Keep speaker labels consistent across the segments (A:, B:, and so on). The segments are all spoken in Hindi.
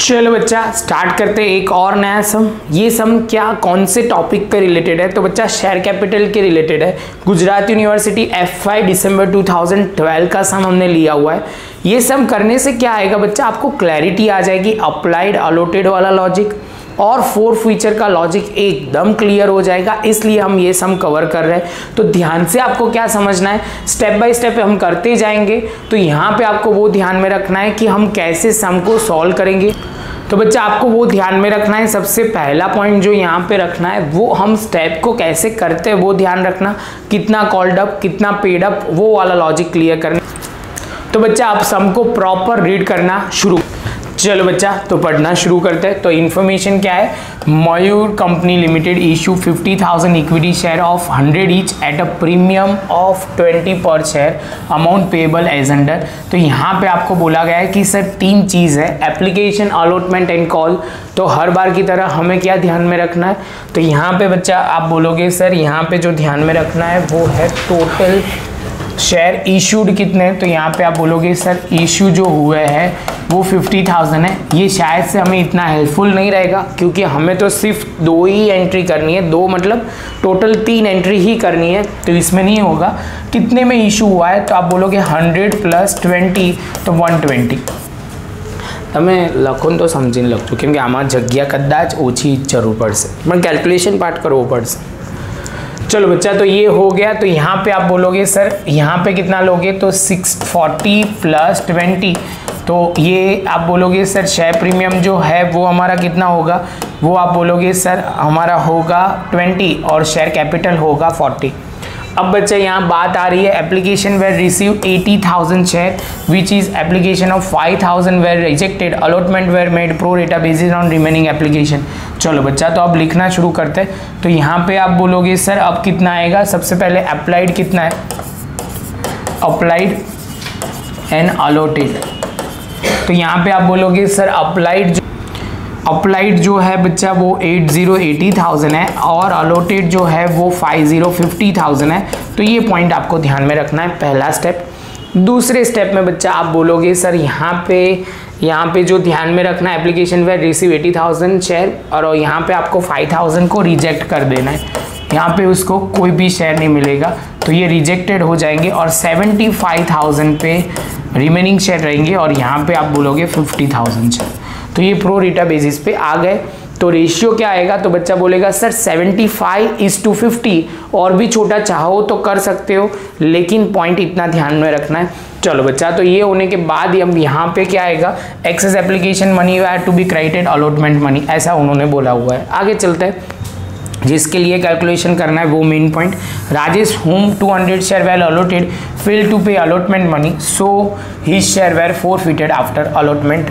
A: चलो बच्चा स्टार्ट करते हैं एक और नया सम। ये सम क्या कौन से टॉपिक पे रिलेटेड है? तो बच्चा शेयर कैपिटल के रिलेटेड है। गुजरात यूनिवर्सिटी F5 दिसंबर 2012 का सम हमने लिया हुआ है। ये सम करने से क्या आएगा बच्चा, आपको क्लैरिटी आ जाएगी, अप्लाइड अलॉटेड वाला लॉजिक और 4 फीचर का लॉजिक एकदम क्लियर हो जाएगा। इसलिए हम ये सम कवर कर रहे हैं। तो ध्यान से आपको क्या समझना है, स्टेप बाय स्टेप हम करते जाएंगे। तो यहाँ पे आपको वो ध्यान में रखना है कि हम कैसे सम को सॉल्व करेंगे। तो बच्चा आपको वो ध्यान में रखना है, सबसे पहला पॉइंट जो यहाँ पे रखना है वो हम स्टेप को कैसे करते हैं वो ध्यान रखना, कितना कॉल्ड अप कितना पेड अप वो वाला लॉजिक क्लियर करना। तो बच्चा आप सम को प्रॉपर रीड करना शुरू। चलो बच्चा तो पढ़ना शुरू करते हैं। तो इन्फॉर्मेशन क्या है, Mayur company limited issue 50,000 equity share of 100 each at a premium of 20 per share, amount payable as under. तो यहाँ पे आपको बोला गया है कि सर 3 चीज़ है, एप्लीकेशन, अलॉटमेंट एंड कॉल। तो हर बार की तरह हमें क्या ध्यान में रखना है, तो यहाँ पे बच्चा आप बोलोगे सर यहाँ पे जो ध्यान में रखना है वो है टोटल शेयर इशूड कितने हैं। तो यहाँ पे आप बोलोगे सर इशू जो हुए हैं वो 50,000 है। ये शायद से हमें इतना हेल्पफुल नहीं रहेगा क्योंकि हमें तो सिर्फ 2 ही एंट्री करनी है, 2 मतलब टोटल 3 एंट्री ही करनी है। तो इसमें नहीं होगा कितने में इशू हुआ है, तो आप बोलोगे 100 + 20 तो 120। તમે લખો તો સમજીને લખજો કેમ કે આમાં જગ્યા કદાચ ઓછી જરૂર પડશે, પણ કેલ્ક્યુલેશન પાર્ટ કરવો પડશે। चलो बच्चा तो ये हो गया। तो यहाँ पे आप बोलोगे सर यहाँ पे कितना लोगे, तो 640 + 20। तो ये आप बोलोगे सर शेयर प्रीमियम जो है वो हमारा कितना होगा, वो आप बोलोगे सर हमारा होगा 20 और शेयर कैपिटल होगा 40। अब बच्चा यहाँ बात आ रही है application were receive 80,000 share which is application of 5,000 were rejected, allotment were made pro rata basis on remaining application. चलो बच्चा तो अब लिखना शुरू करते हैं। तो यहाँ पे आप बोलोगे सर अब कितना आएगा, सबसे पहले अप्लाइड कितना है, अप्लाइड एंड अलॉटेड। तो यहाँ पे आप बोलोगे सर अप्लाइड जो है बच्चा वो 80,000 है और अलॉटेड जो है वो 50,000 है। तो ये पॉइंट आपको ध्यान में रखना है, पहला स्टेप। दूसरे स्टेप में बच्चा आप बोलोगे सर यहाँ पे जो ध्यान में रखना है एप्लीकेशन वेर रिसीव 80,000 शेयर और यहाँ पे आपको 5,000 को रिजेक्ट कर देना है। यहाँ पे उसको कोई भी शेयर नहीं मिलेगा तो ये रिजेक्टेड हो जाएंगे और 75,000 पे रिमेनिंग शेयर रहेंगे और यहाँ पे आप बोलोगे 50,000 शेयर। तो ये प्रो रेटा बेसिस पे आ गए। तो रेशियो क्या आएगा, तो बच्चा बोलेगा सर 75:50 और भी छोटा चाहो तो कर सकते हो, लेकिन पॉइंट इतना ध्यान में रखना है। चलो बच्चा तो ये होने के बाद हम यहाँ पे क्या आएगा, excess application money had to be credited allotment money, ऐसा उन्होंने बोला हुआ है। आगे चलते हैं, जिसके लिए कैलकुलेशन करना है वो main point. Rajesh whom 200 share were allotted fail to pay allotment money so his share were forfeited after allotment.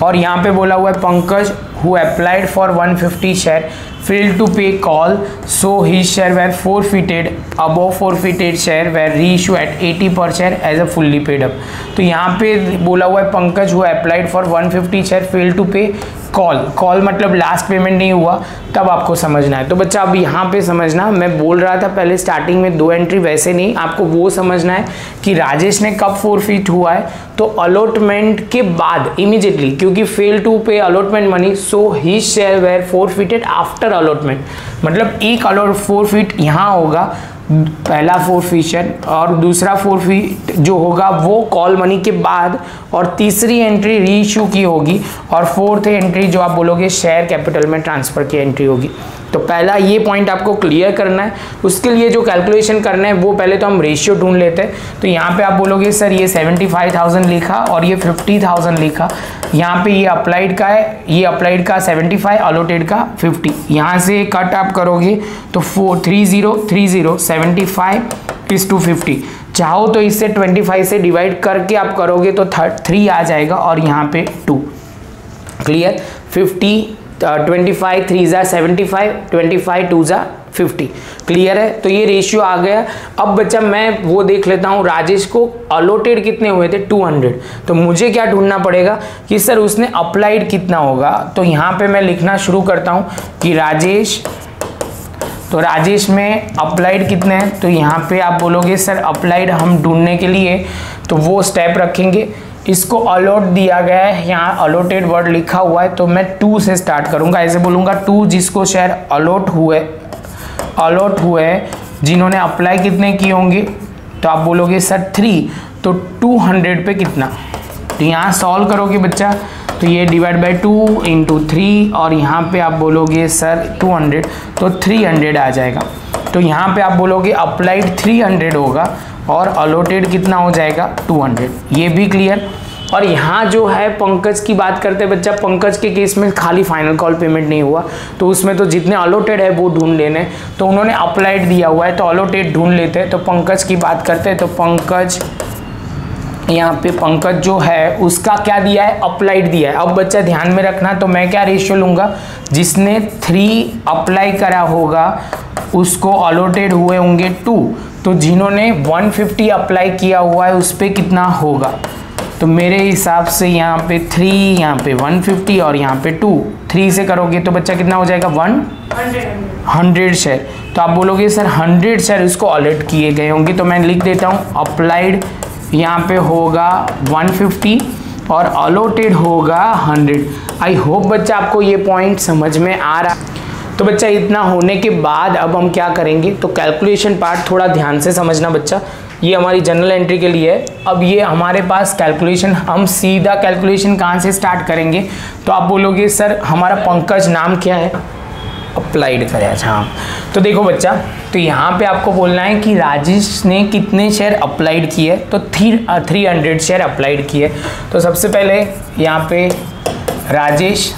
A: और यहाँ पे बोला हुआ है Pankaj who applied for 150 share fail to pay call so his share were forfeited, above forfeited share were reissue at 80 पर share as a fully paid up. तो यहाँ पे बोला हुआ है Pankaj who applied for 150 share fail to pay call मतलब लास्ट पेमेंट नहीं हुआ, तब आपको समझना है। तो बच्चा अब यहाँ पे समझना, मैं बोल रहा था पहले स्टार्टिंग में 2 एंट्री, वैसे नहीं, आपको वो समझना है कि राजेश ने कब फॉरफिट हुआ है, तो अलॉटमेंट के बाद इमीडिएटली, क्योंकि fail to pay allotment money so his share were forfeited after allotment. मतलब एक फॉरफिट यहाँ होगा, पहला फॉरफिशन और दूसरा फॉरफिट जो होगा वो कॉल मनी के बाद, और तीसरी एंट्री री इशू की होगी और 4th एंट्री जो आप बोलोगे शेयर कैपिटल में ट्रांसफर की एंट्री होगी। तो पहला ये पॉइंट आपको क्लियर करना है। उसके लिए जो कैलकुलेशन करना है वो पहले तो हम रेशियो ढूंढ लेते हैं। तो यहाँ पे आप बोलोगे सर ये 75,000 लिखा और ये 50,000 लिखा, यहाँ पे ये अप्लाइड का है, ये अप्लाइड का 75, अलॉटेड का 50। यहाँ से कट आप करोगे तो 30 75:50। चाहो तो इससे 25 से डिवाइड करके आप करोगे तो 3 आ जाएगा और यहाँ पे 2। क्लियर, 50 25 3 ज़ा 75, 25 2 ज़ा 50। क्लियर है। तो ये रेशियो आ गया। अब बच्चा मैं वो देख लेता हूँ, राजेश को अलॉटेड कितने हुए थे 200, तो मुझे क्या ढूंढना पड़ेगा कि सर उसने अप्लाइड कितना होगा। तो यहाँ पे मैं लिखना शुरू करता हूँ कि राजेश, तो राजेश में अप्लाइड कितने हैं, तो यहाँ पे आप बोलोगे सर अप्लाइड हम ढूंढने के लिए तो वो स्टेप रखेंगे। इसको अलॉट दिया गया है, यहाँ अलॉटेड वर्ड लिखा हुआ है, तो मैं 2 से स्टार्ट करूँगा, ऐसे बोलूँगा 2 जिसको शेयर अलॉट हुए जिन्होंने अप्लाई कितने किए होंगे, तो आप बोलोगे सर 3, तो 200 पे कितना, तो यहाँ सॉल्व करोगे बच्चा, तो ये डिवाइड बाई 2 इंटू 3 और यहाँ पे आप बोलोगे सर 200, तो 300 आ जाएगा। तो यहाँ पे आप बोलोगे अप्लाइड 300 होगा और अलॉटेड कितना हो जाएगा 200, ये भी क्लियर। और यहाँ जो है पंकज की बात करते हैं बच्चा, पंकज के केस में खाली फाइनल कॉल पेमेंट नहीं हुआ, तो उसमें तो जितने अलॉटेड है वो ढूंढ लेने, तो उन्होंने अप्लाइड दिया हुआ है तो अलॉटेड ढूंढ लेते हैं। तो पंकज की बात करते हैं, तो पंकज यहाँ पे पंकज जो है उसका क्या दिया है, अप्लाइड दिया है। अब बच्चा ध्यान में रखना, तो मैं क्या रेशियो लूँगा, जिसने 3 अप्लाई करा होगा उसको अलॉटेड हुए होंगे 2, तो जिन्होंने 150 अप्लाई किया हुआ है उस पर कितना होगा, तो मेरे हिसाब से यहाँ पे 3, यहाँ पे 150 और यहाँ पे 2, 3 से करोगे तो बच्चा कितना हो जाएगा 100 शेयर। तो आप बोलोगे सर 100 शेयर इसको अलॉट किए गए होंगे, तो मैं लिख देता हूँ अप्लाइड यहाँ पे होगा 150 और अलॉटेड होगा 100। आई होप बच्चा आपको ये पॉइंट समझ में आ रहा। तो बच्चा इतना होने के बाद अब हम क्या करेंगे, तो कैलकुलेशन पार्ट थोड़ा ध्यान से समझना बच्चा, ये हमारी जनरल एंट्री के लिए है। अब ये हमारे पास कैलकुलेशन, हम सीधा कैलकुलेशन कहाँ से स्टार्ट करेंगे, तो आप बोलोगे सर हमारा पंकज नाम क्या है, अप्लाइड करें, अच्छा हाँ। तो देखो बच्चा, तो यहाँ पे आपको बोलना है कि राजेश ने कितने शेयर अप्लाइड किए, तो 300 शेयर अप्लाइड किए। तो सबसे पहले यहाँ पे राजेश,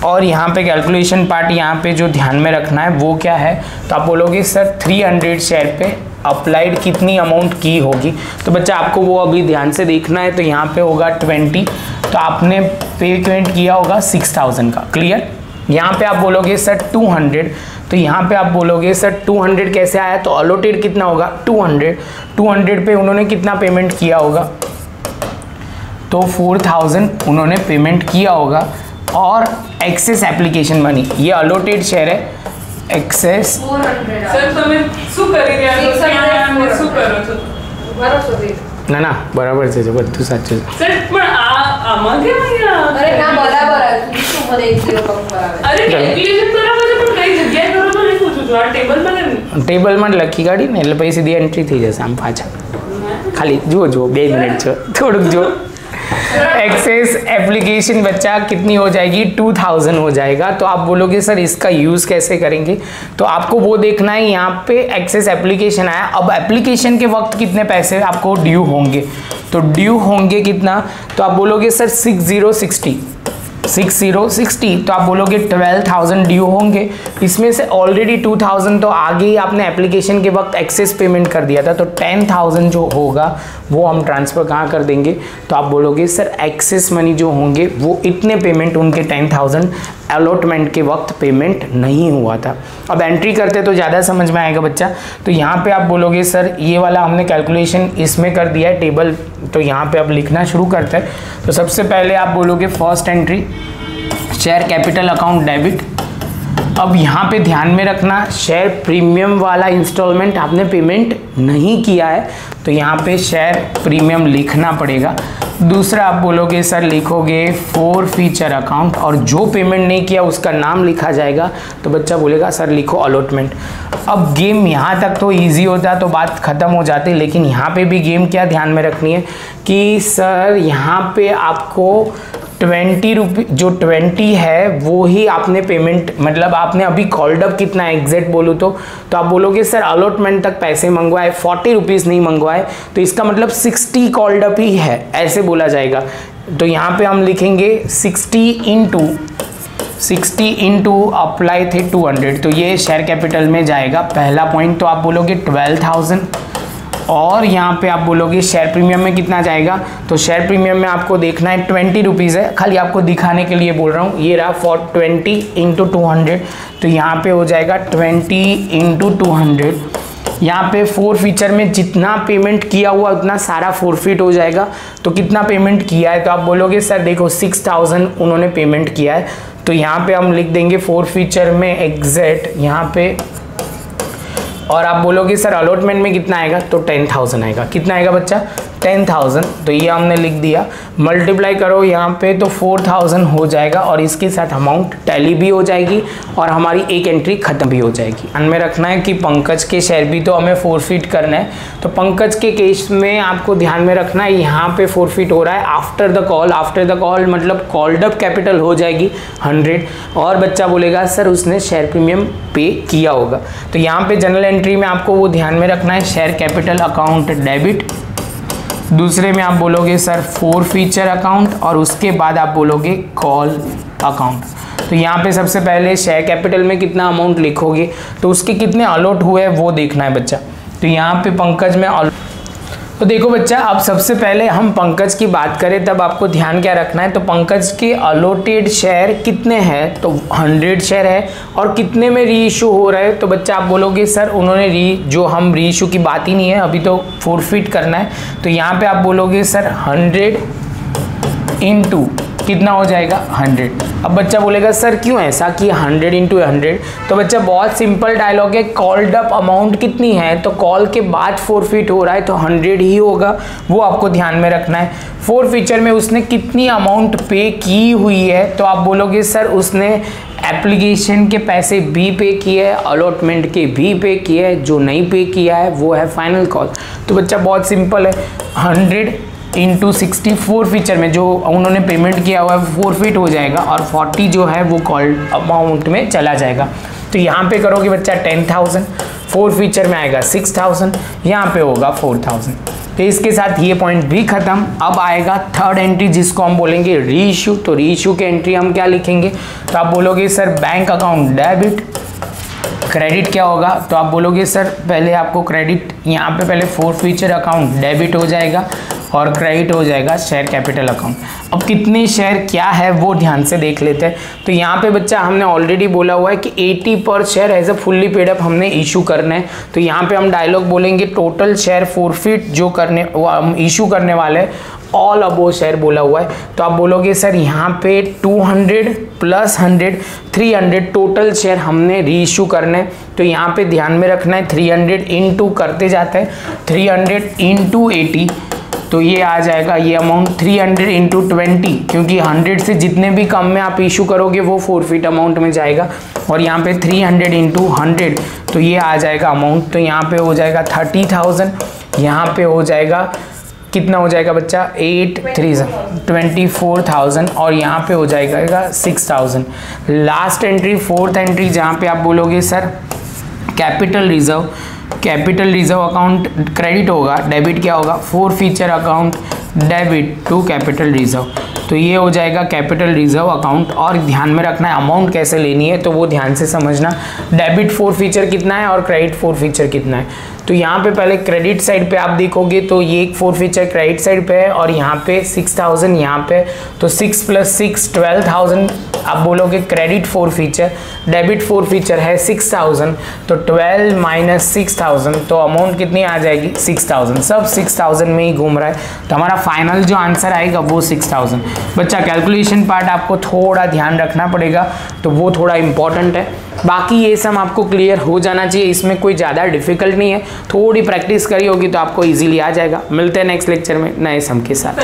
A: और यहाँ पे कैलकुलेशन पार्ट यहाँ पे जो ध्यान में रखना है वो क्या है, तो आप बोलोगे सर 300 शेयर पे अप्लाइड कितनी अमाउंट की होगी। तो बच्चा आपको वो अभी ध्यान से देखना है, तो यहाँ पे होगा 20, तो आपने पेमेंट किया होगा 6000 का, क्लियर। यहाँ पे आप बोलोगे सर 200, तो यहाँ पे आप बोलोगे सर 200 कैसे आया, तो अलॉटेड कितना होगा 200 पे उन्होंने कितना पेमेंट किया होगा, तो 4000 उन्होंने पेमेंट किया होगा। और एक्सेस एप्लीकेशन मनी, ये अलॉटेड शेयर है, एक्सेस ना बराबर છે બધું સાચું સર પણ આમાં કેમ અરે ના બરાબર છે શું મને એક જીરો કમ કરાવે અરે કેલ્ક્યુલેશન બરાબર છે પણ કઈ જગ્યાએ કરો તો નહીં પૂછું છું આ ટેબલમાં લખી કાઢી ને એટલે પછી સીધી એન્ટ્રી થઈ જશે આમ પાછા ખાલી જુઓ 2 મિનિટ છો થોડુંક જો एक्सेस एप्लीकेशन बच्चा कितनी हो जाएगी 2000 हो जाएगा। तो आप बोलोगे सर इसका यूज़ कैसे करेंगे, तो आपको वो देखना है, यहाँ पे एक्सेस एप्लीकेशन आया, अब एप्लीकेशन के वक्त कितने पैसे आपको ड्यू होंगे, तो ड्यू होंगे कितना, तो आप बोलोगे सर 6060, तो आप बोलोगे 12000 ड्यू होंगे, इसमें से ऑलरेडी 2000 तो आगे ही आपने एप्लीकेशन के वक्त एक्सेस पेमेंट कर दिया था, तो 10000 जो होगा वो हम ट्रांसफ़र कहाँ कर देंगे, तो आप बोलोगे सर एक्सेस मनी जो होंगे वो इतने पेमेंट उनके 10000 अलॉटमेंट के वक्त पेमेंट नहीं हुआ था। अब एंट्री करते तो ज़्यादा समझ में आएगा बच्चा। तो यहाँ पे आप बोलोगे सर ये वाला हमने कैलकुलेशन इसमें कर दिया है टेबल, तो यहाँ पे आप लिखना शुरू करते हैं। तो सबसे पहले आप बोलोगे first entry share capital account debit. अब यहाँ पे ध्यान में रखना, शेयर प्रीमियम वाला इंस्टॉलमेंट आपने पेमेंट नहीं किया है, तो यहाँ पे शेयर प्रीमियम लिखना पड़ेगा। दूसरा आप बोलोगे सर लिखोगे फॉर फीचर अकाउंट, और जो पेमेंट नहीं किया उसका नाम लिखा जाएगा, तो बच्चा बोलेगा सर लिखो अलॉटमेंट। अब गेम यहाँ तक तो इजी होता तो बात ख़त्म हो जाती, लेकिन यहाँ पे भी गेम क्या ध्यान में रखनी है कि सर यहाँ पे आपको 20 रुपये जो 20 है वो ही आपने पेमेंट, मतलब आपने अभी कॉल्ड अप कितना है एग्जैक्ट बोलूँ तो आप बोलोगे सर अलॉटमेंट तक पैसे मंगवाए, 40 रुपीज़ नहीं मंगवाए, तो इसका मतलब 60 कॉल्ड अप ही है, ऐसे बोला जाएगा। तो यहाँ पे हम लिखेंगे 60 इंटू अप्लाई थे 200, तो ये शेयर कैपिटल में जाएगा पहला पॉइंट। तो आप बोलोगे 12000, और यहाँ पे आप बोलोगे शेयर प्रीमियम में कितना जाएगा, तो शेयर प्रीमियम में आपको देखना है 20 रुपीज़ है, खाली आपको दिखाने के लिए बोल रहा हूँ। ये रहा 20 इंटू 200, तो यहाँ पे हो जाएगा 20 इंटू 200। यहाँ पे फोर फीचर में जितना पेमेंट किया हुआ उतना सारा फोरफिट हो जाएगा। तो कितना पेमेंट किया है, तो आप बोलोगे सर देखो 6000 उन्होंने पेमेंट किया है, तो यहाँ पे हम लिख देंगे फोर फीचर में एग्जैक्ट यहाँ पे और आप बोलोगे सर अलॉटमेंट में कितना आएगा, तो 10,000 आएगा। कितना आएगा बच्चा, 10,000। तो ये हमने लिख दिया, मल्टीप्लाई करो यहाँ पे तो 4,000 हो जाएगा और इसके साथ अमाउंट टैली भी हो जाएगी और हमारी एक एंट्री खत्म भी हो जाएगी। ध्यान में रखना है कि पंकज के शेयर भी तो हमें फोरफिट करना है, तो पंकज के केस में आपको ध्यान में रखना है यहाँ पे फोरफिट हो रहा है after the call. After the call मतलब कॉल्ड अप कैपिटल हो जाएगी 100 और बच्चा बोलेगा सर उसने शेयर प्रीमियम पे किया होगा। तो यहाँ पे जनरल एंट्री में आपको वो ध्यान में रखना है, शेयर कैपिटल अकाउंट डेबिट। दूसरे में आप बोलोगे सर फोरफीचर अकाउंट और उसके बाद आप बोलोगे कॉल अकाउंट। तो यहाँ पे सबसे पहले शेयर कैपिटल में कितना अमाउंट लिखोगे तो उसके कितने अलॉट हुए हैं वो देखना है बच्चा। तो यहाँ पे पंकज में तो देखो बच्चा, अब सबसे पहले हम पंकज की बात करें तब आपको ध्यान क्या रखना है, तो पंकज के अलॉटेड शेयर कितने हैं, तो 100 शेयर है और कितने में री इशू हो रहा है। तो बच्चा आप बोलोगे सर उन्होंने जो हम री इशू की बात ही नहीं है, अभी तो फोरफिट करना है। तो यहाँ पे आप बोलोगे सर 100 इंटू कितना हो जाएगा 100। अब बच्चा बोलेगा सर क्यों ऐसा कि 100 इंटू 100, तो बच्चा बहुत सिंपल डायलॉग है, कॉल्ड अप अमाउंट कितनी है तो कॉल के बाद फोरफिट हो रहा है तो 100 ही होगा, वो आपको ध्यान में रखना है। फोरफीचर में उसने कितनी अमाउंट पे की हुई है, तो आप बोलोगे सर उसने एप्लीकेशन के पैसे भी पे किए हैं, अलॉटमेंट के भी पे किए हैं, जो नहीं पे किया है वो है फाइनल कॉल। तो बच्चा बहुत सिंपल है, 100 इंटू 60 फोरफीचर में जो उन्होंने पेमेंट किया हुआ है फोरफिट हो जाएगा और 40 जो है वो कॉल अमाउंट में चला जाएगा। तो यहाँ पे करोगे बच्चा 10,000, फोरफीचर में आएगा 6,000, यहाँ पे होगा 4,000। तो इसके साथ ये पॉइंट भी खत्म। अब आएगा थर्ड एंट्री जिसको हम बोलेंगे री इशू। तो री इशू की एंट्री हम क्या लिखेंगे, तो आप बोलोगे sir bank account debit, credit क्या होगा, तो आप बोलोगे सर पहले आपको क्रेडिट यहाँ पे पहले फोरफीचर अकाउंट डेबिट हो जाएगा और क्रेडिट हो जाएगा शेयर कैपिटल अकाउंट। अब कितने शेयर क्या है वो ध्यान से देख लेते हैं। तो यहाँ पे बच्चा हमने ऑलरेडी बोला हुआ है कि 80 पर share as a fully paid up हमने इशू करना है। तो यहाँ पे हम डायलॉग बोलेंगे टोटल शेयर फोरफिट जो करने हम इशू करने वाले हैं ऑल अबो शेयर बोला हुआ है। तो आप बोलोगे सर यहाँ पे 200 प्लस 100 300 टोटल शेयर हमने री इशू करना है। तो यहाँ पे ध्यान में रखना है 300 इंटू करते जाते हैं 300 इंटू 80, तो ये आ जाएगा ये अमाउंट 300 इंटू 20, क्योंकि 100 से जितने भी कम में आप इशू करोगे वो फोरफिट अमाउंट में जाएगा। और यहाँ पे 300 इंटू 100 तो ये आ जाएगा अमाउंट, तो यहाँ पे हो जाएगा 30,000, यहाँ पे हो जाएगा कितना हो जाएगा बच्चा 24,000 और यहाँ पे हो जाएगा 6,000। लास्ट एंट्री फोर्थ एंट्री जहाँ पे आप बोलोगे sir capital reserve account credit होगा, डेबिट क्या होगा forfeiture account debit to capital reserve. तो ये हो जाएगा कैपिटल रिजर्व अकाउंट। और ध्यान में रखना है अमाउंट कैसे लेनी है, तो वो ध्यान से समझना, डेबिट फोरफीचर कितना है और क्रेडिट फोरफीचर कितना है। तो यहाँ पे पहले क्रेडिट साइड पे आप देखोगे तो ये एक फोरफीचर क्रेडिट साइड पे है और यहाँ पे 6,000 यहाँ पे, तो 6 + 6 12,000 आप बोलोगे क्रेडिट फोरफीचर, डेबिट फोरफीचर है 6,000, तो 12 - 6,000 तो अमाउंट कितनी आ जाएगी 6,000। सब 6,000 में ही घूम रहा है, तो हमारा फाइनल जो आंसर आएगा वो 6,000। बच्चा कैलकुलेशन पार्ट आपको थोड़ा ध्यान रखना पड़ेगा, तो वो थोड़ा इंपॉर्टेंट है। बाकी ये सब आपको क्लियर हो जाना चाहिए, इसमें कोई ज़्यादा डिफिकल्ट नहीं है, थोड़ी प्रैक्टिस करी होगी तो आपको इजीली आ जाएगा। मिलते हैं नेक्स्ट लेक्चर में नए सम के साथ।